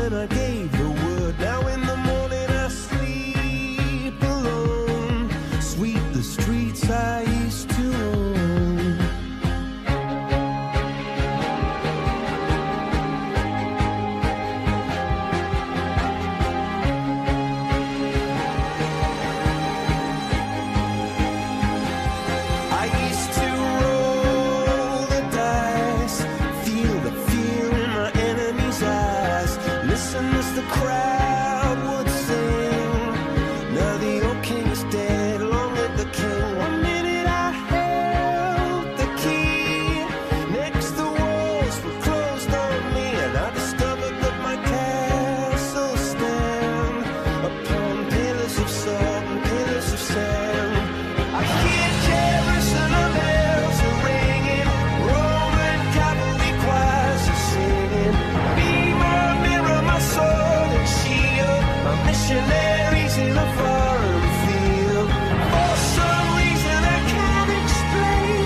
when I gave the word. Now in the morning I sleep alone. Sweep the streets I used to own. I used to roll the dice, feel the fear in my enemy's eyes, listen as the crowd would sing. Now the old king is dead, long live the king. One minute I held the key, next the walls were closed on me, and I discovered that my castle stand upon pillars of salt and pillars of sand. I hear Jerusalem bells are ringing, Roman cavalry choirs are singing. Be my mirror, my sword and shield, my missionaries in a foreign field. For some reason I can't explain,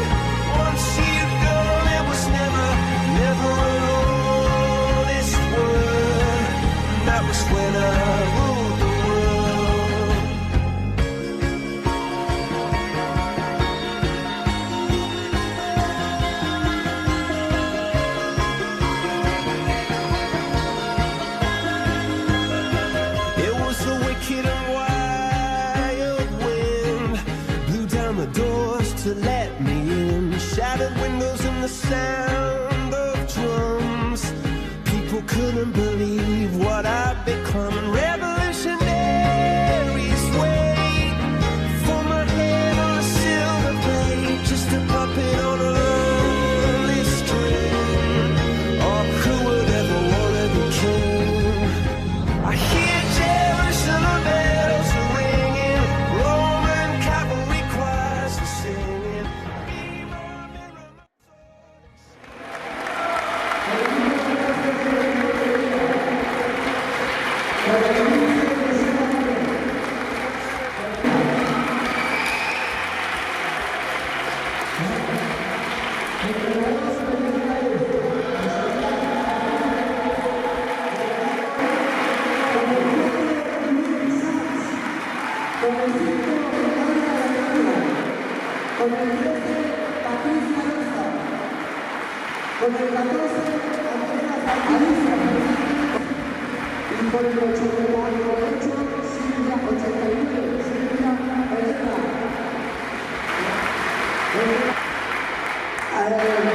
once you've gone it was never, never an honest word. And that was when I ruled the world. It was the wicked and wild wind, blew down the doors to let me in, shattered windows and the sound of drums. People couldn't believe what I'd become, and revolutionaries wait for my head on a silver plate, just a puppet on a lonely string. Oh, who would ever wanna be king? I hear Jerusalem bells are ringing, Roman cavalry choirs are singing. Be my mirror, my Con el 13, Patricia Rosa. Con el 14, Andrea Santillista. Y con el 8, Silvia 89, Silvia Elena.